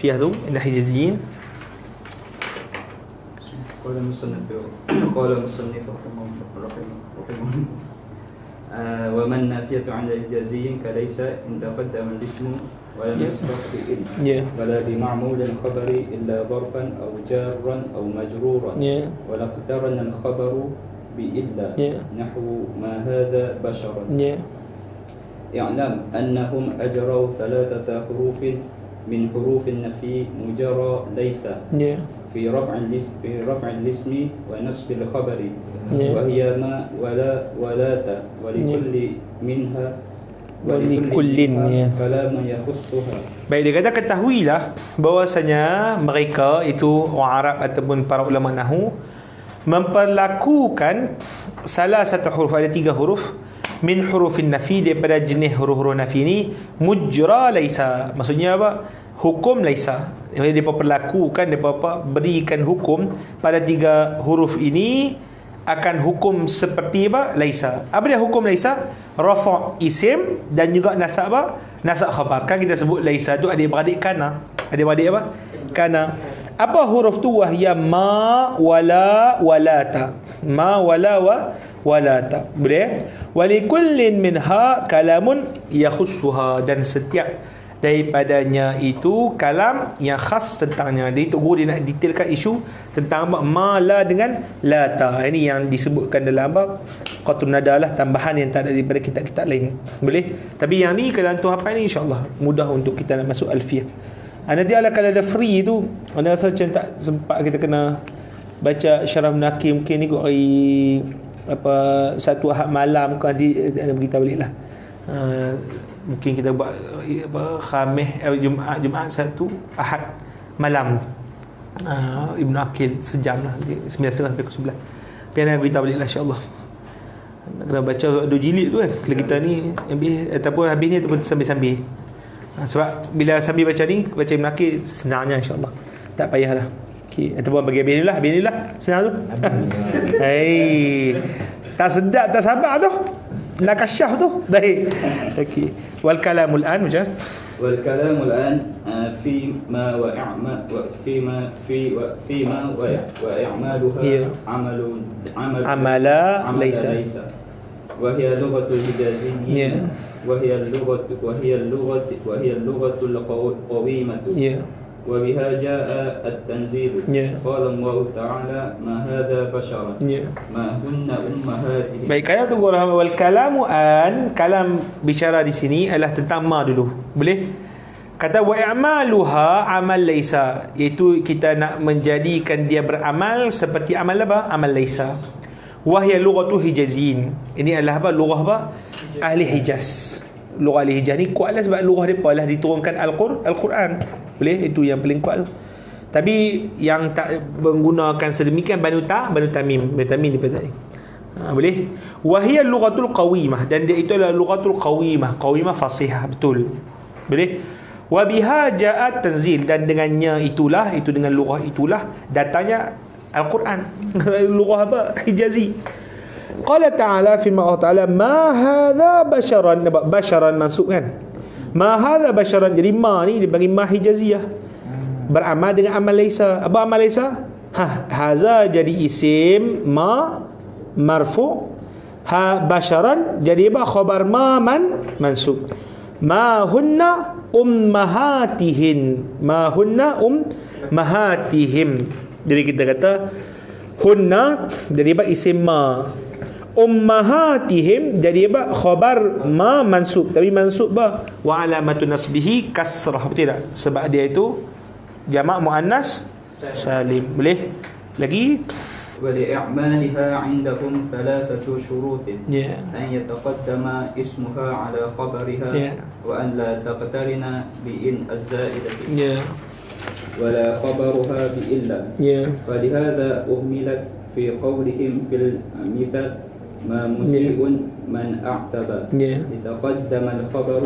Alfiyah tu inda Hijaziyin. قال المصنف رحمه ومن نافية عن الحجازي كليس إن تقدم الاسم ولم يسبق بإن ولا بمعمول الخبر إلا ظرفا أو جارا أو مجرورا ولا اقترن الخبر بإلا نحو ما هذا بشرا. اعلم أنهم أجروا 3 حروف من حروف النفي مجرى ليس في رفع الاسم ونصب الخبر وهي ما ولاة ولكل منها كلام يخصها. Baik, dia kata ketahuilah bahwasanya mereka itu orang Arab ataupun para ulama nahwu memperlakukan salah satu huruf, ada 3 huruf min hurufin nafi, daripada jenis huruf-huruf nafi ni mujra laisa. Maksudnya apa? Hukum laisa. Dia perlakukan, dia berikan hukum pada 3 huruf ini akan hukum seperti apa? Laisa. Apa dia hukum laisa? Rafa' isim dan juga nasab apa? Nasab khabar. Kan kita sebut laisa tu adik-beradik kana. Adik-beradik apa? Kana. Apa huruf tu? Wahya ma wala walata. Ma wala walata. Boleh? Walikullin minha kalamun yakhussuha, dan setiap daripadanya itu kalam yang khas tentangnya. Dia itu guru dia nak detailkan isu tentang ma la dengan lata. Ini yang disebutkan dalam bab Qatun Nada lah, tambahan yang tak ada daripada kitab-kitab lain. Boleh? Tapi yang ni kalau antum hafal ni insya-Allah mudah untuk kita nak masuk alfiyah. Nanti kalau ada free tu, anda rasa macam tak sempat kita kena baca Syarah Munaqi, mungkin ni kot hari apa satu Ahad malam kau nanti anda beritahu baliklah. Mungkin kita buat Khamis, Jumaat satu, Ahad malam, Ibnu Aqil sejam lah, 9.30 sampai 11. Biar nak beritahu balik lah insyaAllah. Nak kena baca 2 jilid tu kan kalau kita ni ataupun habis ni ataupun sambil-sambil. Sebab bila sambil baca ni, baca Ibnu Aqil senangnya insyaAllah, tak payahlah. Okay. Ataupun bagi habis ni lah senang tu. Hei, tak sedap, tak sabar tu, nak kasyaf tu. Baik. Okey. Wal kalamul an macam. Wal kalamul an fima wa i'maluha amala laysa. Wa hiya lughatul hijaziyyin. Wa hiya lughatul qawimatu. وبها جاء التنزيل قال الله تعالى ما هذا بشرا ما هن أمهاتهم. Baik, kaya tu wal kalamu an, kalam bicara di sini adalah tentang ma dulu. Boleh? Kata wa i'maluha amal laisa, iaitu kita nak menjadikan dia beramal seperti amal apa? Amal laisa. Wa hiya lughatu hijazin. Ini adalah apa? Lughah apa? Ahli Hijaz. Lughah ahli Hijaz ni kuatlah sebab lughah depa lah diturunkan Al-Quran. Boleh? Itu yang paling kuat tu. Tapi yang tak menggunakan sedemikian Banu Tamim daripada tadi. Boleh? Wahiyal lughatul qawimah, dan dia itu adalah lughatul qawimah. Qawimah fasihah, betul. Boleh? Wa biha ja'at tanzil, dan dengannya itulah, itu dengan lughah itulah datanya Al-Quran. Lughah apa? Hijazi. Qala ta'ala firman Allah Ta'ala ma hadha basharan. Nampak basharan masuk kan? Ma hadha basharan, jadi ma ni dia bagi ma hijaziyah, beramal dengan amal laisa. Apa amal laisa? Haza jadi isim ma marfu, basharan jadi apa? Khabar ma mansub. Ma hunna ummahatihin, ma hunna ummahatihim. Jadi kita kata hunna jadi apa? Isim ma. Ummahatihim jadi apa? Khabar ma mansub, tapi mansub bah wa alamatu nasbihi kasrah, betul tak? Sebab dia itu jamak muannas salim. Boleh lagi? Wa li'a'maliha 'indahum 3 syurut an yataqaddama ismuha 'ala khabariha wa an la taqtarina bi in az-za'idati wa la khabaruha bi illa. Wa lihadha uhmilat fi qawlihim fil mithal ما مسيء من أعتبى لتقدم الخبر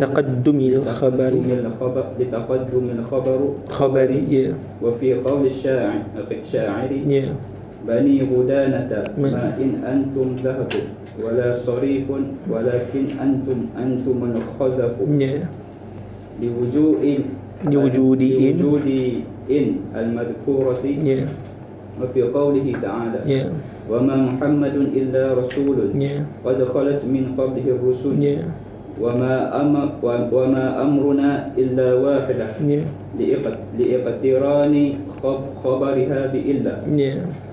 لتقدم الخبر خبري. وفي قول الشاعر بني غدانة ما إن أنتم ذهب ولا صريف ولكن أنتم الخزف لوجود إن المذكورة وفي قوله تعالى وما محمد إلا رسول قد خلت من قبله الرسل وما أمرنا إلا واحدة لإقتران خبرها بإلا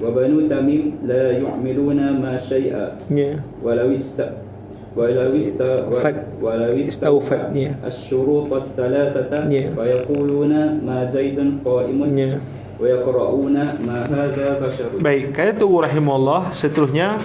وبنو تميم لا يعملون ما شيئا ولو استوفت الشروط الثلاثة ويقولون ما زيد قائم ويقرؤون ما هذا بشر. Baik, kata Tugu rahimahullah seterusnya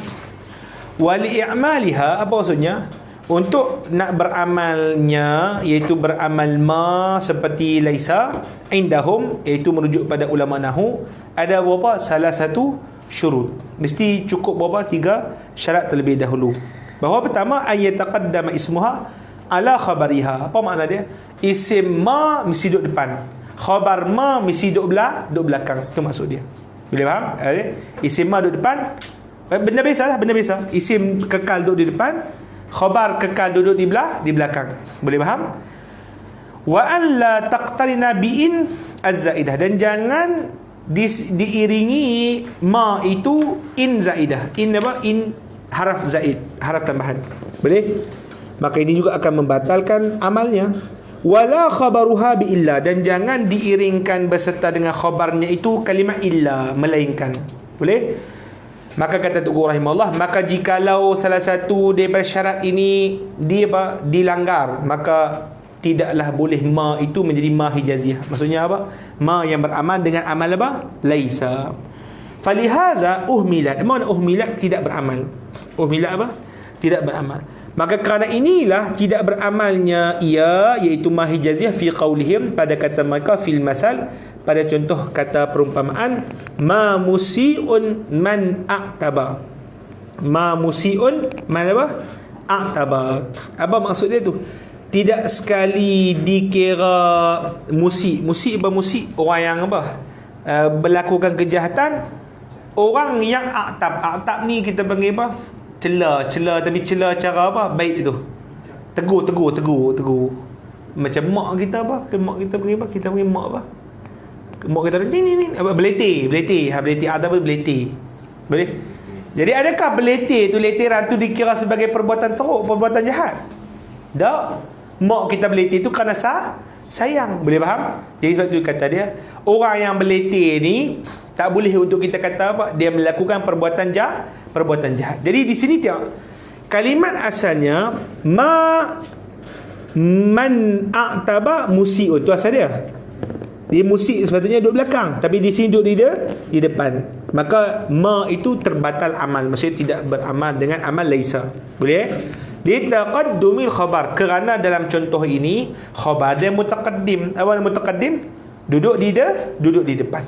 wali'amaliha, apa maksudnya? Untuk nak beramalnya, iaitu beramal ma seperti laisa indahum, iaitu merujuk pada ulama nahu, ada berapa? Salah satu syurut. Mesti cukup berapa? 3 syarat terlebih dahulu. Bahawa pertama ayataqaddama ismuha ala khabariha. Apa makna dia? Isim ma mesti duduk depan, khabar ma mesti duduk belakang. Itu maksud dia. Boleh faham? Isim ma duduk depan, benda biasa lah, benda biasa. Isim kekal duduk di depan, khabar kekal duduk di belakang. Boleh faham? Wa an la taqtarina bi'in az-zaidah, dan jangan diiringi ma itu in zaidah. In apa? In haraf zaid, haraf tambahan. Boleh? Maka ini juga akan membatalkan amalnya. Wala khabaruha bi illa, dan jangan diiringkan beserta dengan khabarnya itu kalimat illa, melainkan. Boleh? Maka kata Tugu rahimahullah, maka jikalau salah satu daripada syarat ini dilanggar, maka tidaklah boleh ma itu menjadi ma hijaziah. Maksudnya apa? Ma yang beramal dengan amal apa? Laisa. Falihaza uhmilat. Mana uhmilat? Tidak beramal. Uhmilat apa? Tidak beramal. Maka kerana inilah tidak beramalnya ia, iaitu ma hijaziah fi qaulihim, pada kata mereka fil masal, pada contoh kata perumpamaan ma musiun man a'taba. Ma musiun man apa? A'taba. Apa maksud dia tu? Tidak sekali dikira musik. Musik apa musik? Orang yang apa? Melakukan kejahatan. Orang yang a'tab. A'tab ni kita panggil apa? Cela, tapi cela cara apa? Baik tu. Tegur. Macam mak kita apa? Mak kita panggil apa? Kita panggil mak apa? Mak kita ni apa? Beleti. Beleti ada apa? Beleti. Boleh? Jadi adakah beleti tu, leteran tu dikira sebagai perbuatan teruk, perbuatan jahat? Tak. Mak kita beleti tu kerana sayang. Boleh faham? Jadi sebab tu kata dia, orang yang beleti ni tak boleh untuk kita kata apa? Dia melakukan perbuatan jahat. Jadi di sini tengok, kalimat asalnya man a'taba musi'un, tu asal dia. Dia musik sepatutnya duduk belakang, tapi di sini duduk di depan. Maka ma itu terbatal amal, maksudnya tidak beramal dengan amal laisa. Boleh? Litaqaddumil khabar, kerana dalam contoh ini khabar dia mutaqaddim. Apa yang mutaqaddim? Duduk di depan.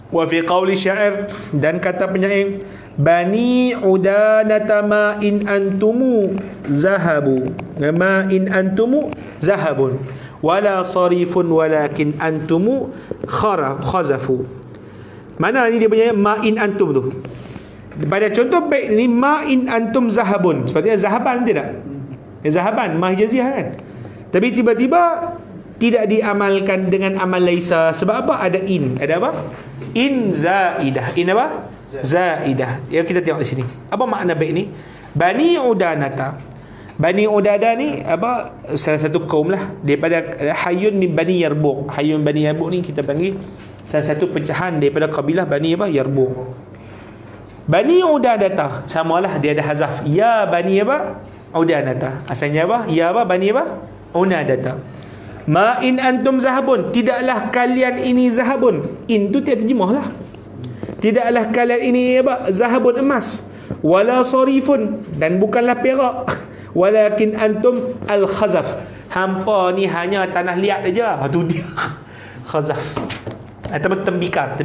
Wa fi qawli syair, dan kata penyair, bani udanata ma in antumu zahabu, ma in antumu zahabun wala sarifun walakin antumu khazafu. Mana ni dia punya ma in antum tu? Pada contoh baik ni ma in antum zahabun, sepatutnya zahaban, tidak? Zahaban ma hijaziah kan? Tapi tiba-tiba tidak diamalkan dengan amal laisa. Sebab apa? Ada in. Ada apa? In zaidah. In apa? Zaidah. Ya, kita tengok di sini. Apa makna baik ni? Bani Udanata. Bani Udada ni apa? Salah satu kaum lah daripada Hayun min Bani Yarbuq. Hayun Bani Yarbuq ni kita panggil salah satu pecahan daripada kabilah Bani apa? Yarbuq. Bani Udanata, samalah dia ada hazaf. Ya Bani apa? Udanata. Asalnya apa? Ya apa? Bani apa? Udanata. Ma in antum zahabun, tidaklah kalian ini zahabun. In tu tidak terjemah lah. Tidaklah kalian ini apa? Zahabun, emas. Wala sarifun, dan bukanlah perak. Walakin antum al-khazaf. Hampa ni hanya tanah liat aja. Tu dia. Khazaf. Atau tembikar.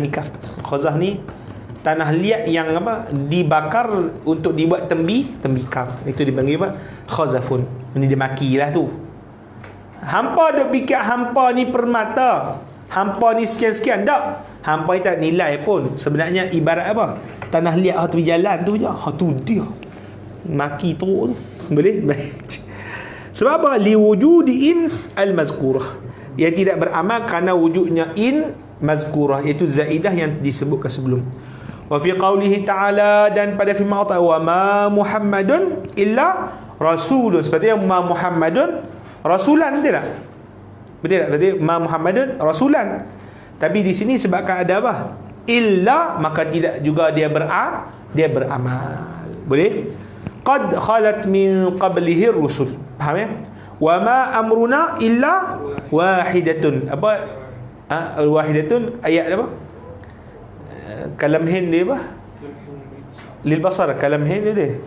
Khazaf ni tanah liat yang apa? Dibakar untuk dibuat tembikar. Itu dipanggil apa? Khazafun. Ini dia makilah tu. Hampa duk fikir hampa ni permata, hampa ni sekian-sekian. Tak, hampa ni tak nilai pun. Sebenarnya ibarat apa? Tanah liat tepi jalan tu je. Tu dia. Maki teruk tu. Boleh? Baik. Sebab apa? Liwujudiin al-mazkurah. Ia tidak beramal kerana wujudnya in mazkurah, iaitu zaidah yang disebutkan sebelum. Wa fi qawlihi ta'ala, dan pada firman Allah, wa ma Muhammadun illa rasulun. Seperti yang ma Muhammadun rasulan, betul tak? Betul tak? Berarti ma Muhammadun rasulan. Tapi di sini sebabkan ada apa? Illa, maka tidak juga dia beramal. Boleh? Qad khalat min qablihi rusul. Faham ya? Wa ma amruna illa wahidatun. Apa? Wahidatun ayat apa? Kalam hin dia apa? Lil basar, kalam hin dia.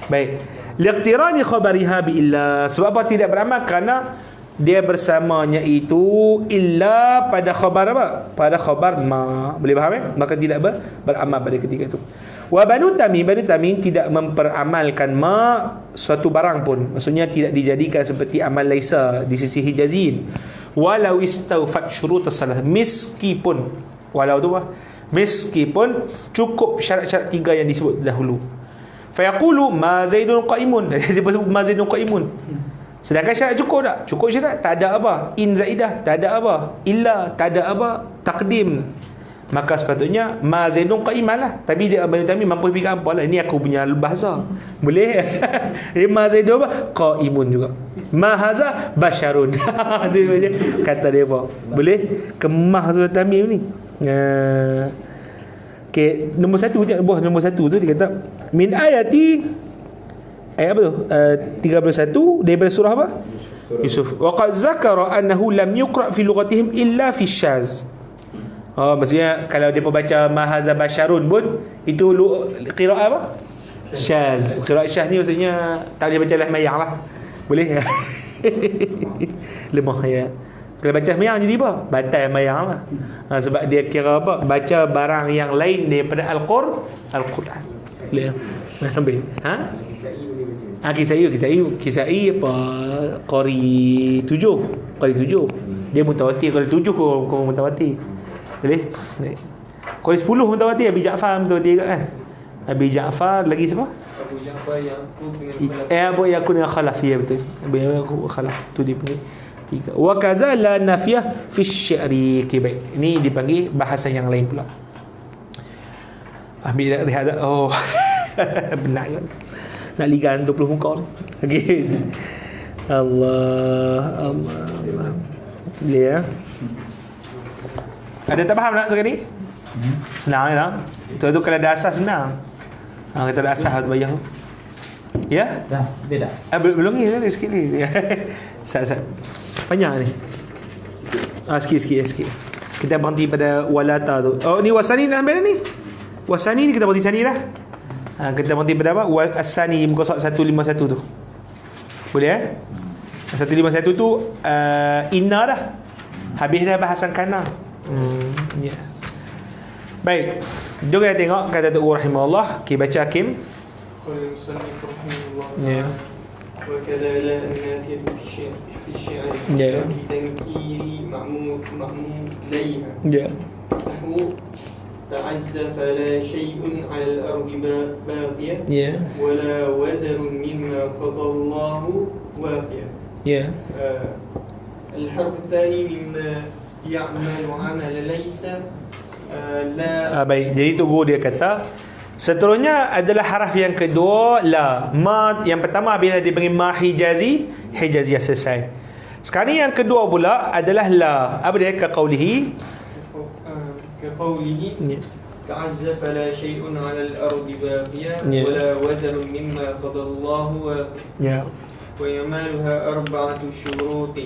Baik. Liqtirani khabariha bi illa. Sebab apa tidak beramal? Kerana dia bersamanya itu illa pada khabar apa? Pada khabar ma. Boleh faham maka tidak beramal pada ketika itu. Wa Banu Tamim tidak memperamalkan ma suatu barang pun. Maksudnya tidak dijadikan seperti amal laisa di sisi Hijazin. Walau istawfat syurut as-salah, meskipun cukup syarat-syarat 3 yang disebut dahulu. Fayaqulu ma Zaidun qa'imun. Dia sebut ma Zaidun qa'imun. Sedangkan syarat cukup tak? Cukup syarat, tak ada apa? In zaidah, tak ada apa? Illa, tak ada apa? Taqdim. Maka sepatutnya ma Zaidun qa'iman lah. Tapi dia Bani Tamim mampu fikir apa lah. Ini aku punya bahasa. Boleh? Dia ma Zaidun apa? Qa'imun juga. Ma haza basyarun. Dia kata dia apa? Boleh? Kemah Surah Tamim ni. Okay, nombor 1 je, nombor 1 tu dia kata min ayati, ayat apa tu? 31 daripada surah apa? Yusuf. Wa qad zakara annahu lam yuqra fi lughatihim illa fi syaz. Maksudnya kalau dia baca mahaza basyarun pun itu qiraat apa? Syaz. Qiraat syaz ni maksudnya tak boleh baca mayang lah. Boleh? Lemah ya. Kalau baca mayang jadi apa? Batal mayang lah. Sebab dia kira apa? Baca barang yang lain daripada Al-Quran. Boleh? Ambil. Kisai apa? Qari 7. Dia mutawatir. Qari 7 kau mutawatir. Boleh? Qari 10 mutawatir. Abi Ja'far mutawatir kan? Abi Ja'far lagi siapa? Abu Ja'far Yaqub dengan Abu Yaqub dengan Khalaf. Ya betul. Abu Yaqub Khalaf. Tu dia panggil 3. Wa kaza la nafiyah fi syi'ri. Okay, baik. Ini dipanggil bahasa yang lain pula. Ambil rehat. Oh. Benar kan? Nak ligan 20 muka ni. Okey. Allah. Boleh ya? Ada tak faham tak sekarang ni? Senang ya? Tu kalau ada asas senang. Kita ada asas tu bayar. Ya? Dah, beda. Belum ni sikit ni. Sat. Banyak ni. Sikit. Kita berhenti pada walata tu. Oh, ni wasani nak ambil ni. Wasani ni kita berhenti sani dah. Kita berhenti pada apa? As-sani muka surat 151 tu. Boleh 151 tu inna dah. Habis dah bahasan kana. Ya. Baik. Jom kita tengok kata Tok rahimahullah. Okey, baca Hakim. qala musannif rahimahullah Ya. wa kadza la nafiyatu fi syai'i Ya. fi tankiri ma'mul layha Ya. nahwu ta'azza fala shay'un 'ala al-ardi baqiya Ya. wala wazarun mimma qada Allahu waqiya. Ya. الحرف الثاني مما يعمل عمل ليس لا. Baik, jadi tunggu dia kata seterusnya adalah haraf yang kedua la. Ma yang pertama bila dia panggil ma hijaziyah selesai. Sekarang ni yang kedua pula adalah la. Apa dia? Kaqaulihi تعز فلا شيء على الأرض باقيا ولا وزر مما قضى الله واقيا ويمالها 4 شروط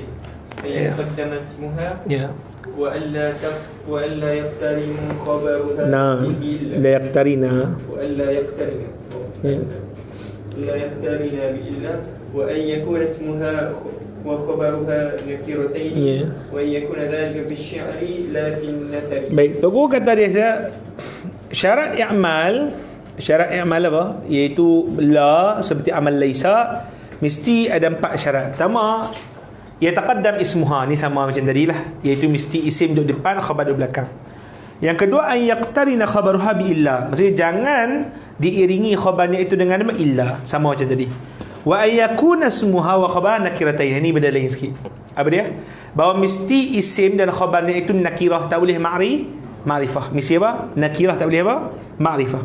أن يقدم اسمها وألا يقترن خبرها لا يقترن بإلا وأن يكون اسمها وخبرها نكرتين وأن يكون ذلك في الشعر لا في النثر. Baik, tunggu kata dia syarat i'mal apa? Iaitu la seperti amal laisa mesti ada 4 syarat. Pertama, yataqaddam ismuha, ni sama macam tadilah, iaitu mesti isim duduk depan, khabar duduk belakang. Yang kedua, an yaqtarina khabaruha bi illa, maksudnya jangan diiringi khabarnya itu dengan nama illa, sama macam tadi. Wa ayyakuna ismuha wa khabar nakiratain. Ini benda lain sikit. Apa dia? Bahawa mesti isim dan khabarnya itu nakirah, tak boleh ma'rifah. Mesti apa? Nakirah, tak boleh apa? Ma'rifah.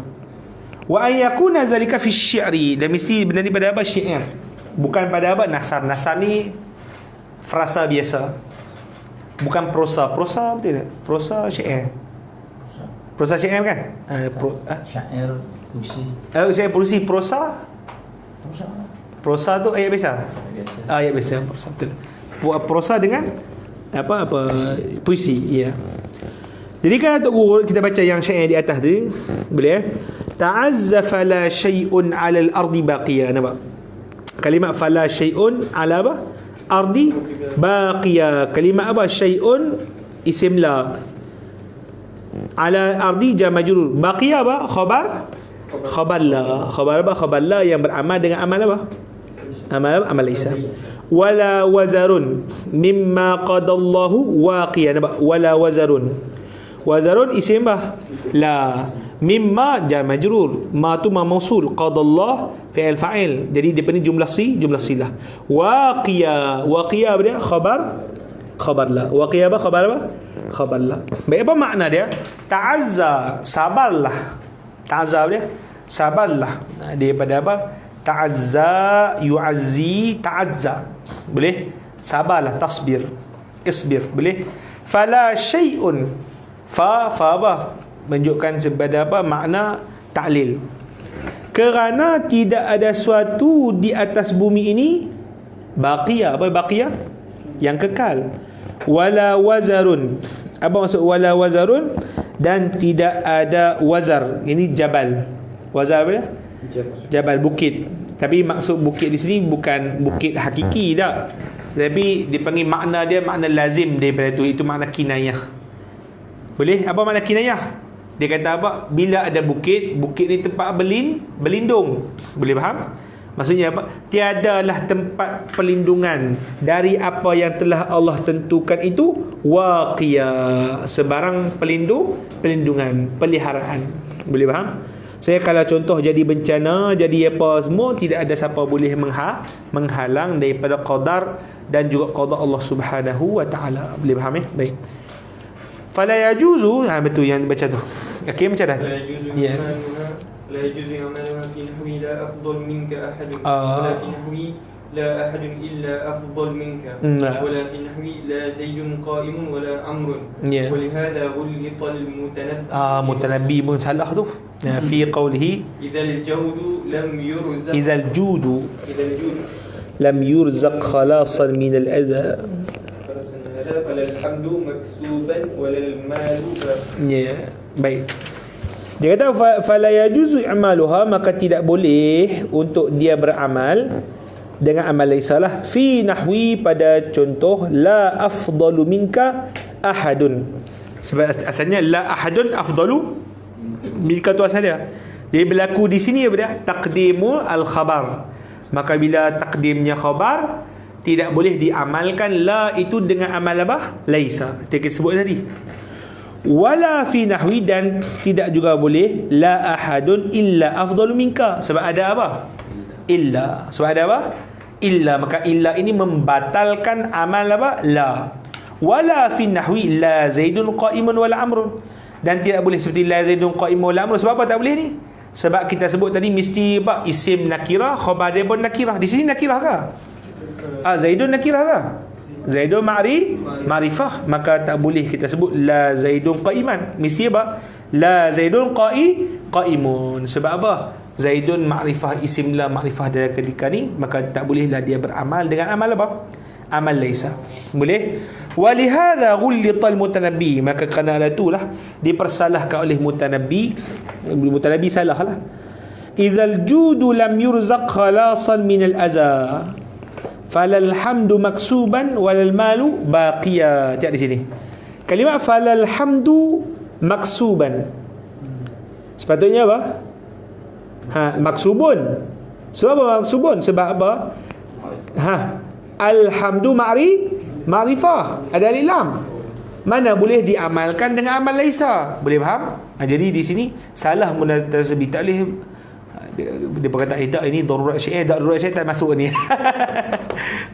Wa ayyakuna zalika fi syi'ri, dan mesti benda ni pada apa? Syair, bukan pada apa? Nasar. Nasar ni frasa biasa, bukan prosa. Prosa betul tak? Prosa syair. Prosa syair kan? Syair puisi. Syair puisi. Prosa tu ayat biasa. Ayat biasa. Prosa betul. Prosa dengan apa puisi. Ya. Jadi kan Tok Guru kita baca yang syair di atas tadi, boleh ta'azza fala syai'un 'ala al-ardi baqiya. Nampak? Kalimat fala syai'un 'ala apa? Ardi baqiya. Kalimat apa? Syai'un isim la. 'Ala ardi jar majrur. Baqiya apa? Khabar la. Khabar apa? Khabar la yang beramal dengan amal apa? Amal Isa. Wala wazarun mimma qadallahu waqiya. Nampak? Wala wazarun. Wazarun isim bah la, mimma jar majrur, ma tu ma mausul, qadallah fi'il fa'il, jadi dia ni jumlah silah. Waqiya apa dia? Khabar la. Waqiya apa? Khabar la. Baik, apa makna dia? Ta'azza, sabarlah. Ta'azza apa dia? Sabarlah. Daripada apa? Ta'azza, yu'azzi, ta'azza. Boleh? Sabarlah, tasbir, isbir. Boleh? Fala syai'un. Fa apa? Menunjukkan sebagai apa? Makna ta'lil. Kerana tidak ada suatu di atas bumi ini baqiyah. Apa baqiyah? Yang kekal. Wala wazarun. Apa maksud wala wazarun? Dan tidak ada wazar. Ini jabal. Wazar apa dia? Jabal, bukit. Tapi maksud bukit di sini bukan bukit hakiki tak. Tapi dipanggil makna dia makna lazim daripada itu makna kinayah. Boleh? Apa makna kinayah? Dia kata apa? Bila ada bukit ni tempat berlindung. Boleh faham? Maksudnya apa? Tiadalah tempat perlindungan dari apa yang telah Allah tentukan itu waqiyah, sebarang perlindungan, peliharaan. Boleh faham? Saya kalau contoh jadi bencana, jadi apa semua, tidak ada siapa boleh menghalang daripada qadar dan juga qada Allah Subhanahu wa taala. Boleh faham ya? Baik. Fala yajuzu, betul yang baca tu. Okey, macam dah. Ya. La yajuzu amaluha fi nahwi la afdal minka ahad, wala fi nahwi la ahad illa afdal minka, wala fi nahwi la zaidun qa'imun wala amrun. Wa li hadha ghulita al-mutanabbi. Mutanabbi pun salah tu. Fi qawlihi idzal jawdu lam yurzaq. Idzal judu lam yurzaq khalasan min al-adha. Falhamdu maksuban walal malu. Ya, baik. Dia kata fala yajuzu i'maluha, maka tidak boleh untuk dia beramal dengan amal laisalah fi nahwi, pada contoh la afdalu minka ahadun. Sebab asalnya la ahadun afdalu minka tu asal dia. Dia berlaku di sini apa dia? Taqdimu al-khabar. Maka bila takdimnya khabar, tidak boleh diamalkan la itu dengan amal apa? Laisa. Kita sebut tadi. Wala fi nahwi, dan tidak juga boleh la ahadun illa afdalu minka. Sebab ada apa? Illa. Sebab ada apa? Illa. Maka illa ini membatalkan amal apa? La. Wala fi nahwi la zaidun qa'imun wala amrun. Dan tidak boleh seperti la zaidun qa'imun wala amrun. Sebab apa tak boleh ni? Sebab kita sebut tadi mesti apa? Isim nakirah, khabar dia pun nakirah. Di sini nakirah ke? Zaidun nakirah ke? Zaidun ma'rifah. Maka tak boleh kita sebut la zaidun qa'iman. Mesti apa? La zaidun qa'imun. Sebab apa? Zaidun ma'rifah, isim la ma'rifah dari ketika ni, maka tak bolehlah dia beramal dengan amal apa? Amal laisa. Boleh? Walihadha ghullital mutanabbi, maka kerana itulah dipersalahkan oleh mutanabbi salah lah. Izal judu lam yurzaq khalasan minal aza, falal hamdu maksuban walal malu baqiya. Tiap di sini kalimat falal hamdu maksuban, sepatutnya apa? Maksubun. Sebab apa maksubun? Sebab apa? Alhamdu ma'rifah, ada alif lam. Mana boleh diamalkan dengan amal laisa. Boleh faham? Jadi di sini salah munasabah, tak boleh dia berkata tak, ini darurat syair, darurat syair tak masuk ni.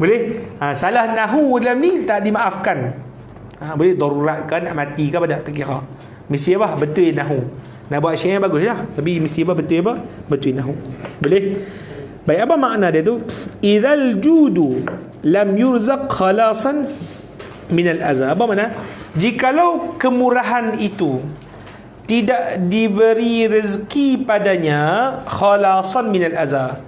Boleh? Salah nahu dalam ni tak dimaafkan. Boleh darurat kan, nak mati ke apa tak kira. Mesti apa? Betul nahu. Nak buat syair bagus lah, tapi mesti apa? Betul apa? Betul nahu. Boleh? Baik, apa makna dia tu? Idzal judu lam yurzaq khalasan minal azab. Apa makna? Jikalau kemurahan itu tidak diberi rezeki padanya khalasan minal azab,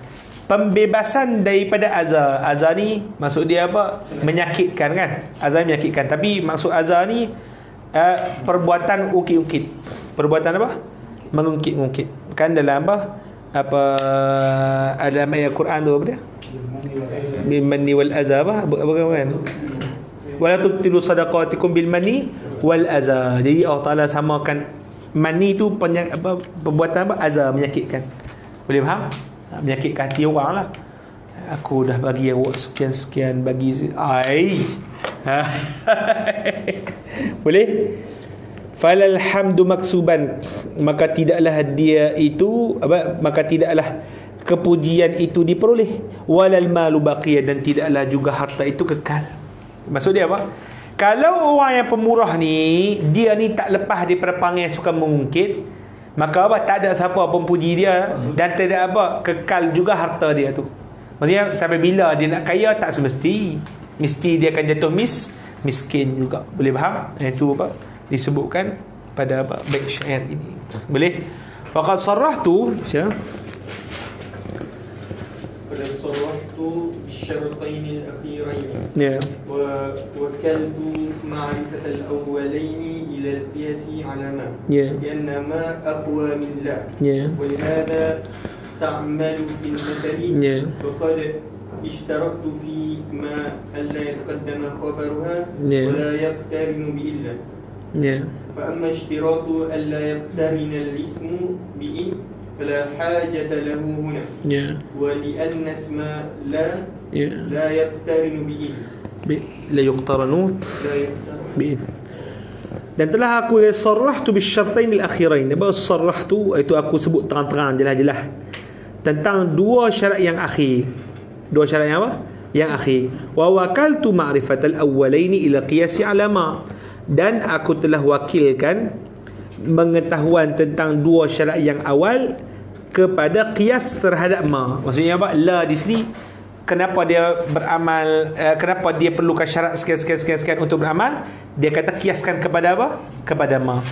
pembebasan daripada azab. Azab ni maksud dia apa? Menyakitkan kan? Azab menyakitkan. Tapi maksud azab ni perbuatan ungkit-ungkit. Perbuatan apa? Mengungkit-ungkit. Kan dalam apa dalam ayat Quran tu apa dia? Bil manni wal azab apa kan? Wala tubtilu sadaqatikum bil manni wal azab. Jadi Allah Taala samakan mani tu perbuatan apa? Azab, menyakitkan. Boleh faham? Menyakitkan hati orang lah. Aku dah bagi awak sekian-sekian, bagi boleh? Falal hamdu maksuban, maka tidaklah dia itu maka tidaklah kepujian itu diperoleh. Walal malu baqiya, dan tidaklah juga harta itu kekal. Maksud dia apa? Kalau orang yang pemurah ni, dia ni tak lepas daripada panggil suka mengungkit, maka apa? Tak ada siapa pun puji dia, dan tidak apa? Kekal juga harta dia tu. Maksudnya sampai bila dia nak kaya tak semesti. Mesti dia akan jatuh miskin juga. Boleh faham? Itu apa? Disebutkan pada bait syair ini. Boleh? Waqad sarrahtu صرحت بالشرطين الأخيرين ya. ووكلت معرفة الأولين إلى القياس على ما لأن ما أقوى من لا ولهذا تعمل في المثل وقد اشترطت في ما ألا يتقدم خبرها ولا يقترن بإلا فأما اشتراط ألا يقترن الاسم بإن فلا حاجة له هنا ولأن اسم لا يقترن بإن لا يقترن بإن. Dan telah aku sarrahtu bisyartain al-akhirain. Apa sarrahtu? Itu aku sebut terang-terang, jelas-jelas tentang dua syarat yang akhir. Dua syarat yang apa? Yang akhir. Wa wakaltu ma'rifatal awwalaini ila qiyasi alama. Dan aku telah wakilkan pengetahuan tentang dua syarat yang awal kepada qiyas terhadap ma. Maksudnya apa? La di sini kenapa dia beramal, kenapa dia perlukan syarat sekian untuk beramal? Dia kata kiaskan kepada apa? Kepada ma.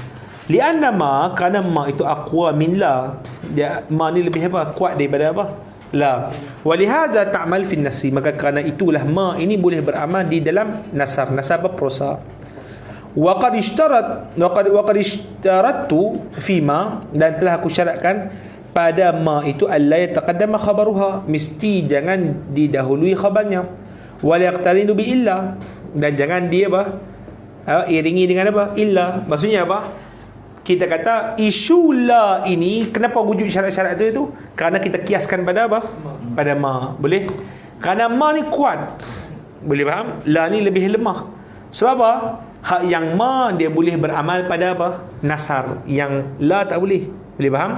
Lianna ma, kerana ma itu aqwa min la. Dia ma ni lebih apa? Kuat daripada apa? La. Walihaza ta'mal fi nasri, maka kerana itulah ma ini boleh beramal di dalam nasar. Nasar apa? Prosa. Waqad ishtarattu fi ma, dan telah aku syaratkan pada ma itu alla yataqaddama khabaruha, mesti jangan didahului khabarnya. Wal yaqtarinu bi illa, dan jangan dia iringi dengan apa? Illa. Maksudnya apa? Kita kata isu la ini, kenapa wujud syarat-syarat itu? Kerana kita kiaskan pada apa? Pada ma. Boleh? Kerana ma ni kuat. Boleh faham? La ni lebih lemah. Sebab apa? Hak yang ma dia boleh beramal pada apa? Nasar. Yang la tak boleh. Boleh faham?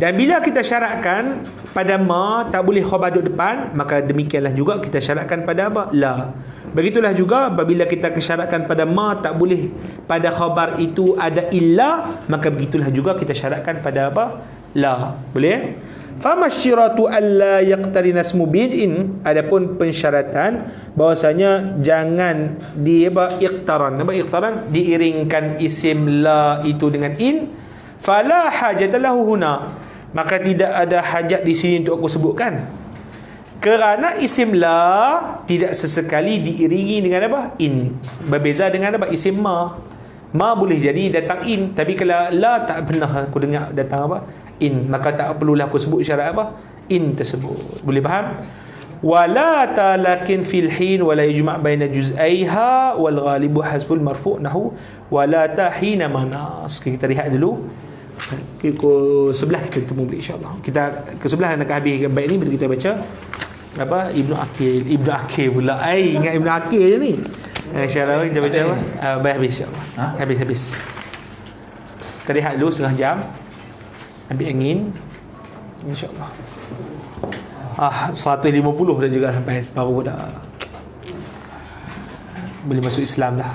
Dan bila kita syaratkan pada ma tak boleh khabar duduk depan, maka demikianlah juga kita syaratkan pada apa? La. Begitulah juga apabila kita kesyaratkan pada ma tak boleh pada khabar itu ada illa, maka begitulah juga kita syaratkan pada apa? La. Boleh? Famasyiratu alla yaqtarina ismu bid'in, adapun pensyaratan bahwasanya jangan iqtaran. Apa iqtaran? Diiringkan isim la itu dengan in. Fala hajata lahu huna, maka tidak ada hajat di sini untuk aku sebutkan. Kerana isim la tidak sesekali diiringi dengan apa? In. Berbeza dengan apa? Isim ma. Ma boleh jadi datang in, tapi kalau la tak pernah aku dengar datang apa? In. Maka tak perlulah aku sebut syarat apa? In tersebut. Boleh faham? Wala talakin fil hin wala yujma' baina juz'aiha wal ghalibu hasbul marfu' nahu wala tahina manas. Kita lihat dulu. Ke sebelah kita temu balik insya-Allah. Kita ke sebelah nak habis baik ni, betul kita baca apa? Ibnu Aqil pula. Ingat Ibnu Aqil je ni. Insya-Allah kita baca apa? Baik habis insya-Allah. Habis. Kita lihat dulu setengah jam. Ambil angin. InsyaAllah. 150 dah juga sampai baru dah boleh masuk Islam dah.